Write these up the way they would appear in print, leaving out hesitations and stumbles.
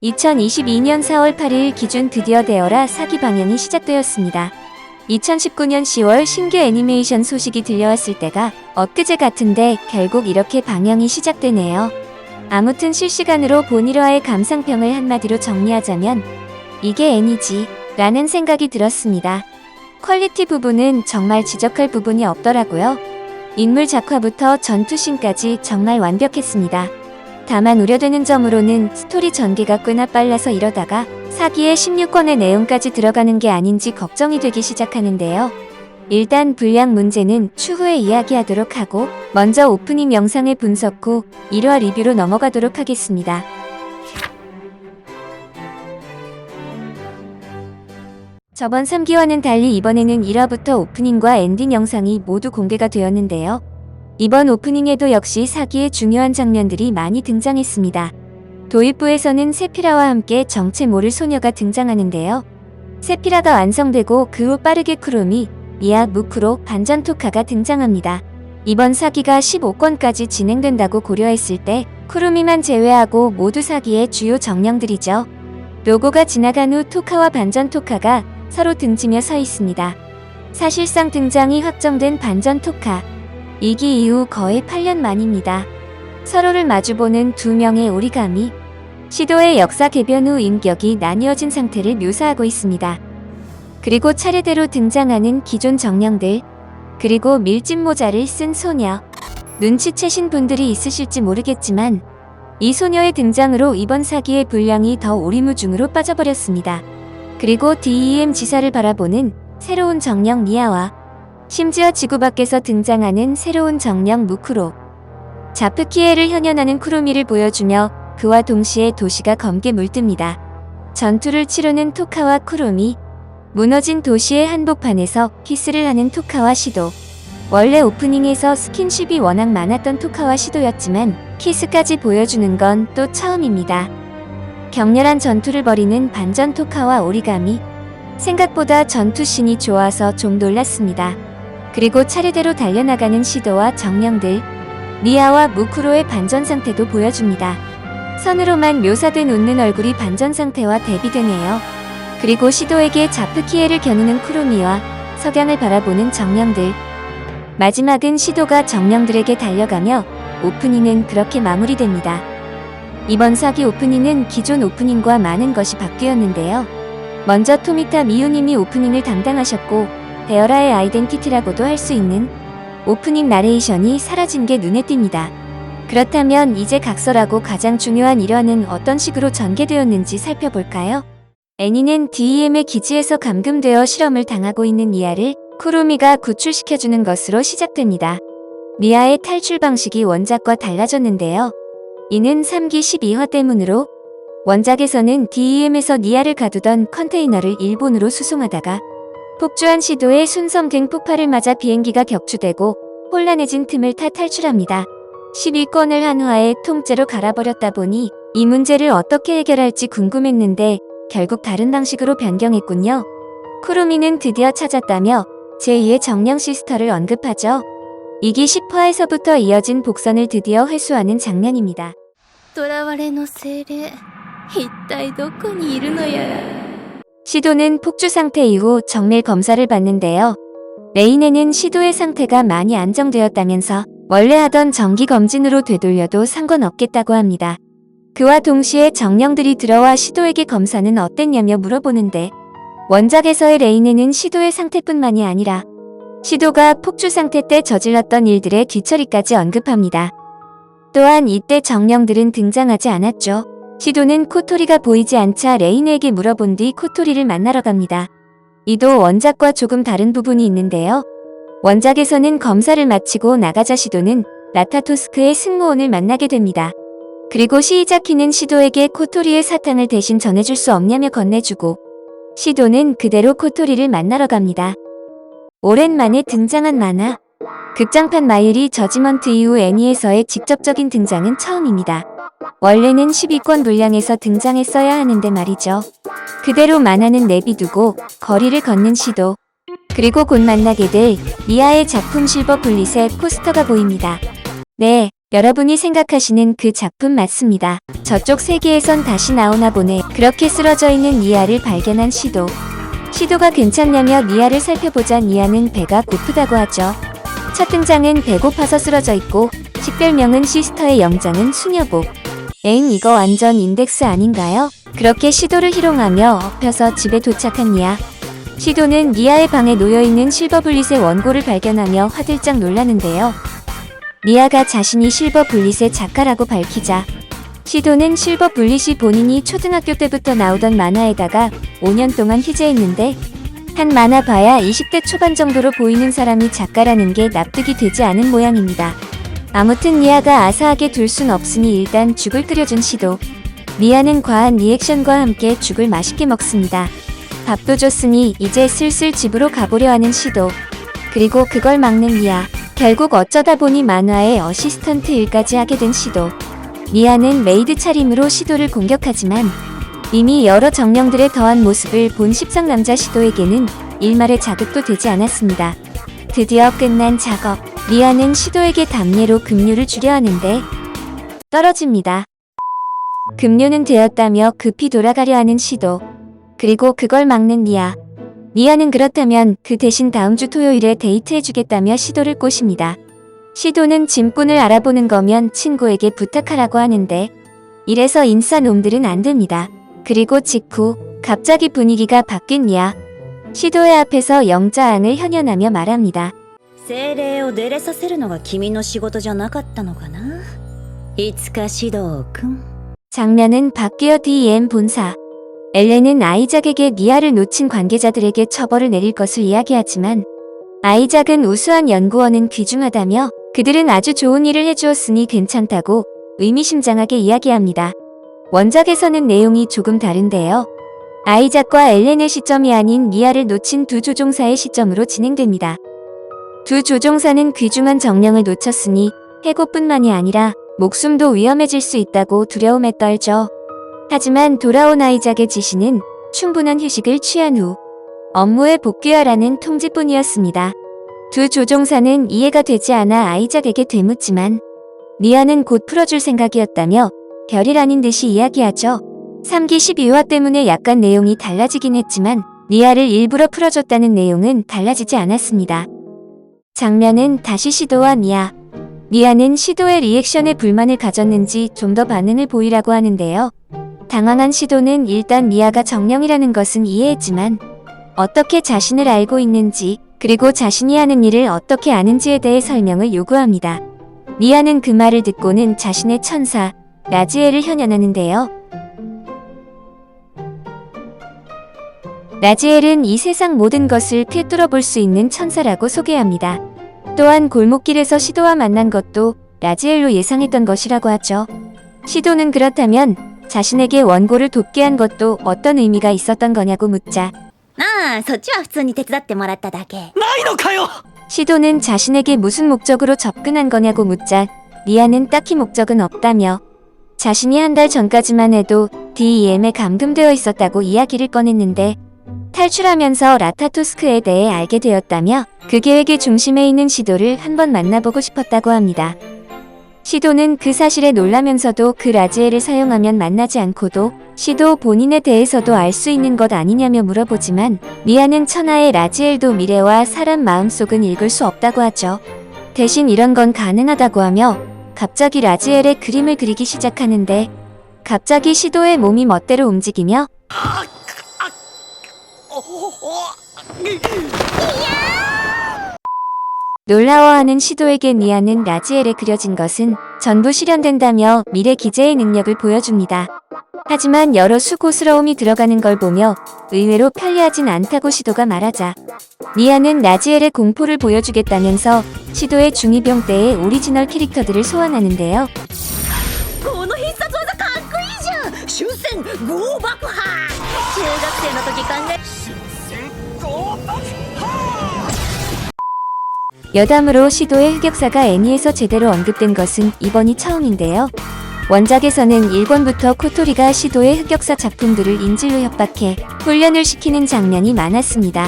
2022년 4월 8일 기준 드디어 데어라 4기 방영이 시작되었습니다. 2019년 10월 신규 애니메이션 소식이 들려왔을 때가 엊그제 같은데 결국 이렇게 방영이 시작되네요. 아무튼 실시간으로 본 1화의 감상평을 한마디로 정리하자면 이게 애니지 라는 생각이 들었습니다. 퀄리티 부분은 정말 지적할 부분이 없더라고요. 인물 작화부터 전투씬까지 정말 완벽했습니다. 다만 우려되는 점으로는 스토리 전개가 꽤나 빨라서 이러다가 4기의 16권의 내용까지 들어가는 게 아닌지 걱정이 되기 시작하는데요. 일단 분량 문제는 추후에 이야기하도록 하고 먼저 오프닝 영상의 분석 후 1화 리뷰로 넘어가도록 하겠습니다. 저번 3기와는 달리 이번에는 1화부터 오프닝과 엔딩 영상이 모두 공개가 되었는데요. 이번 오프닝에도 역시 4기의 중요한 장면들이 많이 등장했습니다. 도입부에서는 세피라와 함께 정체 모를 소녀가 등장하는데요. 세피라가 완성되고 그 후 빠르게 쿠로미, 미야, 무쿠로, 반전 토카가 등장합니다. 이번 4기가 15권까지 진행된다고 고려했을 때 쿠로미만 제외하고 모두 4기의 주요 정령들이죠. 로고가 지나간 후 토카와 반전 토카가 서로 등지며 서 있습니다. 사실상 등장이 확정된 반전 토카. 2기 이후 거의 8년 만입니다. 서로를 마주보는 두 명의 오리가미. 시도의 역사 개변 후 인격이 나뉘어진 상태를 묘사하고 있습니다. 그리고 차례대로 등장하는 기존 정령들. 그리고 밀짚 모자를 쓴 소녀. 눈치채신 분들이 있으실지 모르겠지만 이 소녀의 등장으로 이번 4기의 분량이 더 오리무중으로 빠져버렸습니다. 그리고 DEM 지사를 바라보는 새로운 정령 미야와 심지어 지구 밖에서 등장하는 새로운 정령 무쿠로. 자프키에를 현현하는 쿠로미를 보여주며 그와 동시에 도시가 검게 물듭니다. 전투를 치르는 토카와 쿠로미. 무너진 도시의 한복판에서 키스를 하는 토카와 시도. 원래 오프닝에서 스킨십이 워낙 많았던 토카와 시도였지만 키스까지 보여주는 건 또 처음입니다. 격렬한 전투를 벌이는 반전 토카와 오리가미. 생각보다 전투씬이 좋아서 좀 놀랐습니다. 그리고 차례대로 달려나가는 시도와 정령들, 미야와 무쿠로의 반전 상태도 보여줍니다. 선으로만 묘사된 웃는 얼굴이 반전 상태와 대비되네요. 그리고 시도에게 자프키에를 겨누는 쿠로미와 석양을 바라보는 정령들. 마지막은 시도가 정령들에게 달려가며 오프닝은 그렇게 마무리됩니다. 이번 4기 오프닝은 기존 오프닝과 많은 것이 바뀌었는데요. 먼저 토미타 미유님이 오프닝을 담당하셨고 데어라의 아이덴티티라고도 할 수 있는 오프닝 나레이션이 사라진 게 눈에 띕니다. 그렇다면 이제 각설하고 가장 중요한 일화는 어떤 식으로 전개되었는지 살펴볼까요? 애니는 DEM의 기지에서 감금되어 실험을 당하고 있는 미야를 쿠로미가 구출시켜주는 것으로 시작됩니다. 미야의 탈출 방식이 원작과 달라졌는데요. 이는 3기 12화 때문으로 원작에서는 DEM에서 니아를 가두던 컨테이너를 일본으로 수송하다가 폭주한 시도의 순섬등 폭발을 맞아 비행기가 격추되고 혼란해진 틈을 타 탈출합니다. 12권을 한 화에 통째로 갈아버렸다 보니 이 문제를 어떻게 해결할지 궁금했는데 결국 다른 방식으로 변경했군요. 쿠로미는 드디어 찾았다며 제2의 정령 시스터를 언급하죠. 2기 10화에서부터 이어진 복선을 드디어 회수하는 장면입니다. 囚われの精霊、一体どこにいるのやら。 시도는 폭주 상태 이후 정밀 검사를 받는데요. 레인에는 시도의 상태가 많이 안정되었다면서 원래 하던 정기 검진으로 되돌려도 상관없겠다고 합니다. 그와 동시에 정령들이 들어와 시도에게 검사는 어땠냐며 물어보는데 원작에서의 레인에는 시도의 상태뿐만이 아니라 시도가 폭주 상태 때 저질렀던 일들의 뒤처리까지 언급합니다. 또한 이때 정령들은 등장하지 않았죠. 시도는 코토리가 보이지 않자 레인에게 물어본 뒤 코토리를 만나러 갑니다. 이도 원작과 조금 다른 부분이 있는데요. 원작에서는 검사를 마치고 나가자 시도는 라타토스크의 승무원을 만나게 됩니다. 그리고 시이자키는 시도에게 코토리의 사탕을 대신 전해줄 수 없냐며 건네주고 시도는 그대로 코토리를 만나러 갑니다. 오랜만에 등장한 만화. 극장판 마유리 저지먼트 이후 애니에서의 직접적인 등장은 처음입니다. 원래는 12권 분량에서 등장했어야 하는데 말이죠. 그대로 만화는 내비두고 거리를 걷는 시도. 그리고 곧 만나게 될 미아의 작품 실버 블릿의 포스터가 보입니다. 네, 여러분이 생각하시는 그 작품 맞습니다. 저쪽 세계에선 다시 나오나 보네. 그렇게 쓰러져 있는 니아를 발견한 시도. 시도가 괜찮냐며 니아를 살펴보자 니아는 배가 고프다고 하죠. 첫 등장은 배고파서 쓰러져 있고 식별명은 시스터의 영장은 수녀복. 에잉 이거 완전 인덱스 아닌가요? 그렇게 시도를 희롱하며 엎혀서 집에 도착한 니아. 시도는 니아의 방에 놓여있는 실버블릿의 원고를 발견하며 화들짝 놀라는데요. 니아가 자신이 실버블릿의 작가라고 밝히자 시도는 실버블릿이 본인이 초등학교 때부터 나오던 만화에다가 5년 동안 휴재했는데 한 만화 봐야 20대 초반 정도로 보이는 사람이 작가라는 게 납득이 되지 않은 모양입니다. 아무튼 니아가 아사하게 둘 순 없으니 일단 죽을 끓여준 시도. 니아는 과한 리액션과 함께 죽을 맛있게 먹습니다. 밥도 줬으니 이제 슬슬 집으로 가보려 하는 시도. 그리고 그걸 막는 니아. 결국 어쩌다 보니 만화의 어시스턴트 일까지 하게 된 시도. 니아는 메이드 차림으로 시도를 공격하지만 이미 여러 정령들의 더한 모습을 본 십상남자 시도에게는 일말의 자극도 되지 않았습니다. 드디어 끝난 작업. 니아는 시도에게 담례로 급료를 주려 하는데 떨어집니다. 급료는 되었다며 급히 돌아가려 하는 시도. 그리고 그걸 막는 니아. 니아는 그렇다면 그 대신 다음 주 토요일에 데이트해주겠다며 시도를 꼬십니다. 시도는 짐꾼을 알아보는 거면 친구에게 부탁하라고 하는데 이래서 인싸놈들은 안 됩니다. 그리고 직후 갑자기 분위기가 바뀐 니아. 시도의 앞에서 영자앙을 현연하며 말합니다. 精霊を出れさせるのが君の仕事じゃなかったのかな。いつか指導君。 장면은 바뀌어 DM 본사. 엘렌은 아이작에게 니아를 놓친 관계자들에게 처벌을 내릴 것을 이야기하지만 아이작은 우수한 연구원은 귀중하다며 그들은 아주 좋은 일을 해주었으니 괜찮다고 의미심장하게 이야기합니다. 원작에서는 내용이 조금 다른데요. 아이작과 엘렌의 시점이 아닌 니아를 놓친 두 조종사의 시점으로 진행됩니다. 두 조종사는 귀중한 정령을 놓쳤으니 해고뿐만이 아니라 목숨도 위험해질 수 있다고 두려움에 떨죠. 하지만 돌아온 아이작의 지시는 충분한 휴식을 취한 후 업무에 복귀하라는 통지뿐이었습니다. 두 조종사는 이해가 되지 않아 아이작에게 되묻지만 니아는 곧 풀어줄 생각이었다며 별일 아닌 듯이 이야기하죠. 3기 12화 때문에 약간 내용이 달라지긴 했지만 니아를 일부러 풀어줬다는 내용은 달라지지 않았습니다. 장면은 다시 시도와 니아. 니아는 시도의 리액션에 불만을 가졌는지 좀 더 반응을 보이라고 하는데요. 당황한 시도는 일단 니아가 정령이라는 것은 이해했지만 어떻게 자신을 알고 있는지 그리고 자신이 하는 일을 어떻게 아는지에 대해 설명을 요구합니다. 니아는 그 말을 듣고는 자신의 천사 라지엘을 현연하는데요. 라지엘은 이 세상 모든 것을 꿰뚫어 볼 수 있는 천사라고 소개합니다. 또한 골목길에서 시도와 만난 것도 라지엘로 예상했던 것이라고 하죠. 시도는 그렇다면 자신에게 원고를 돕게 한 것도 어떤 의미가 있었던 거냐고 묻자 ああ、そっちは普通に手伝ってもらっただけ。ないのかよ。 시도는 자신에게 무슨 목적으로 접근한 거냐고 묻자 니아는 딱히 목적은 없다며 자신이 한 달 전까지만 해도 DEM에 감금되어 있었다고 이야기를 꺼냈는데 탈출하면서 라타토스크에 대해 알게 되었다며 그 계획의 중심에 있는 시도를 한번 만나보고 싶었다고 합니다. 시도는 그 사실에 놀라면서도 그 라지엘을 사용하면 만나지 않고도 시도 본인에 대해서도 알 수 있는 것 아니냐며 물어보지만 니아는 천하의 라지엘도 미래와 사람 마음속은 읽을 수 없다고 하죠. 대신 이런 건 가능하다고 하며 갑자기 라지엘의 그림을 그리기 시작하는데 갑자기 시도의 몸이 멋대로 움직이며 놀라워하는 시도에게 니아는 라지엘에 그려진 것은 전부 실현된다며 미래 기재의 능력을 보여줍니다. 하지만 여러 수고스러움이 들어가는 걸 보며 의외로 편리하진 않다고 시도가 말하자 니아는 라지엘의 공포를 보여주겠다면서 시도의 중2병 때의 오리지널 캐릭터들을 소환하는데요. この必殺技かっこいいじゃん。終戦合爆破。中学生の時考え。 여담으로 시도의 흑역사가 애니에서 제대로 언급된 것은 이번이 처음인데요. 원작에서는 1권부터 코토리가 시도의 흑역사 작품들을 인질로 협박해 훈련을 시키는 장면이 많았습니다.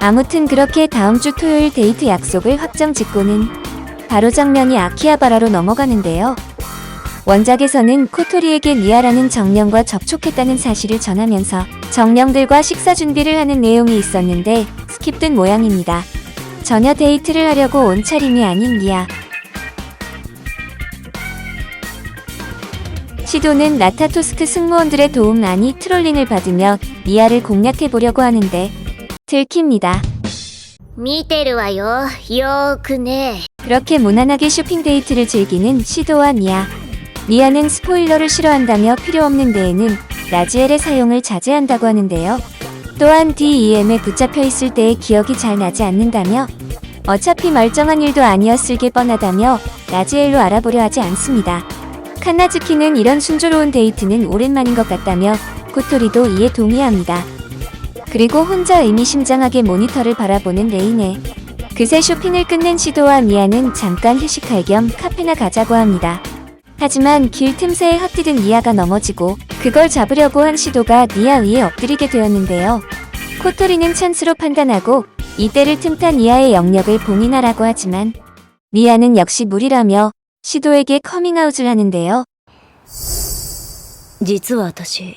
아무튼 그렇게 다음 주 토요일 데이트 약속을 확정 짓고는 바로 장면이 아키하바라로 넘어가는데요. 원작에서는 코토리에게 미아라는 정령과 접촉했다는 사실을 전하면서 정령들과 식사 준비를 하는 내용이 있었는데 스킵된 모양입니다. 전혀 데이트를 하려고 온 차림이 아닌 미아. 시도는 라타토스크 승무원들의 도움 아니 트롤링을 받으며 미아를 공략해보려고 하는데 들킵니다. 見てるわよ。よーくね。 그렇게 무난하게 쇼핑 데이트를 즐기는 시도와 미아. 미아는 스포일러를 싫어한다며 필요없는 데에는 라지엘의 사용을 자제한다고 하는데요. 또한 DEM에 붙잡혀 있을 때의 기억이 잘 나지 않는다며 어차피 멀쩡한 일도 아니었을 게 뻔하다며 라지엘로 알아보려 하지 않습니다. 칸나즈키는 이런 순조로운 데이트는 오랜만인 것 같다며 코토리도 이에 동의합니다. 그리고 혼자 의미심장하게 모니터를 바라보는 레이네. 그새 쇼핑을 끝낸 시도와 미아는 잠깐 휴식할 겸 카페나 가자고 합니다. 하지만 길 틈새에 헛디딘 미아가 넘어지고 그걸 잡으려고 한 시도가 미아 위에 엎드리게 되었는데요. 코토리는 찬스로 판단하고 이때를 틈탄 미아의 영역을 봉인하라고 하지만 미아는 역시 무리라며 시도에게 커밍아웃을 하는데요. 実は私、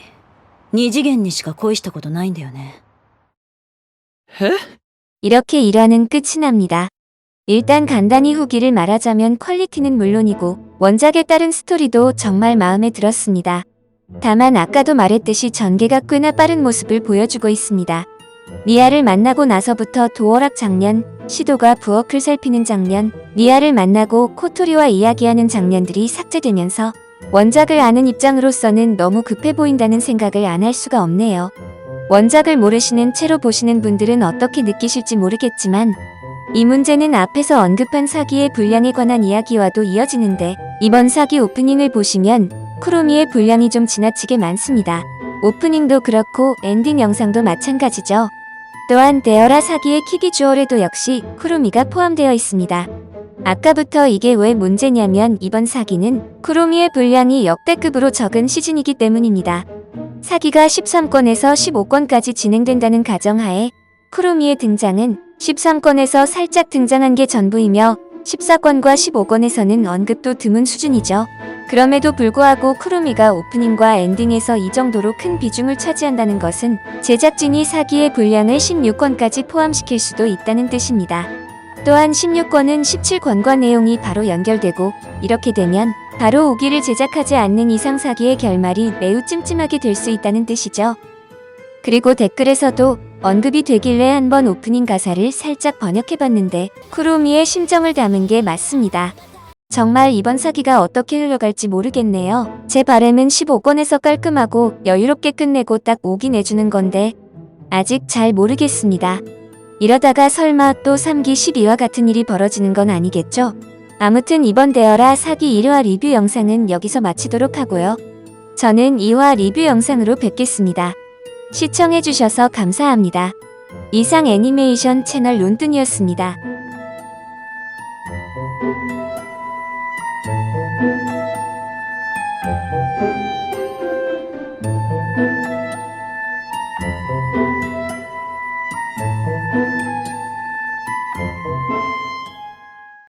二次元にしか恋したことないんだよね。 이렇게 일화는 끝이 납니다. 일단 간단히 후기를 말하자면 퀄리티는 물론이고 원작에 따른 스토리도 정말 마음에 들었습니다. 다만 아까도 말했듯이 전개가 꽤나 빠른 모습을 보여주고 있습니다. 미아를 만나고 나서부터 도어락 장면, 시도가 부엌을 살피는 장면, 미아를 만나고 코토리와 이야기하는 장면들이 삭제되면서 원작을 아는 입장으로서는 너무 급해 보인다는 생각을 안 할 수가 없네요. 원작을 모르시는 채로 보시는 분들은 어떻게 느끼실지 모르겠지만 이 문제는 앞에서 언급한 사기의 분량에 관한 이야기와도 이어지는데 이번 사기 오프닝을 보시면 쿠로미의 분량이 좀 지나치게 많습니다. 오프닝도 그렇고 엔딩 영상도 마찬가지죠. 또한 데어라 사기의 키기주얼에도 역시 쿠로미가 포함되어 있습니다. 아까부터 이게 왜 문제냐면 이번 사기는 쿠로미의 분량이 역대급으로 적은 시즌이기 때문입니다. 사기가 13권에서 15권까지 진행된다는 가정하에 쿠로미의 등장은 13권에서 살짝 등장한 게 전부이며 14권과 15권에서는 언급도 드문 수준이죠. 그럼에도 불구하고 쿠로미가 오프닝과 엔딩에서 이 정도로 큰 비중을 차지한다는 것은 제작진이 사기의 분량을 16권까지 포함시킬 수도 있다는 뜻입니다. 또한 16권은 17권과 내용이 바로 연결되고 이렇게 되면 바로 5기를 제작하지 않는 이상 사기의 결말이 매우 찜찜하게 될 수 있다는 뜻이죠. 그리고 댓글에서도 언급이 되길래 한번 오프닝 가사를 살짝 번역해봤는데 쿠로미의 심정을 담은 게 맞습니다. 정말 이번 사기가 어떻게 흘러갈지 모르겠네요. 제 바람은 15권에서 깔끔하고 여유롭게 끝내고 딱 5기 내주는 건데 아직 잘 모르겠습니다. 이러다가 설마 또 3기 12화 같은 일이 벌어지는 건 아니겠죠? 아무튼 이번 데어라 사기 1화 리뷰 영상은 여기서 마치도록 하고요. 저는 2화 리뷰 영상으로 뵙겠습니다. 시청해주셔서 감사합니다. 이상 애니메이션 채널 론뜬이었습니다.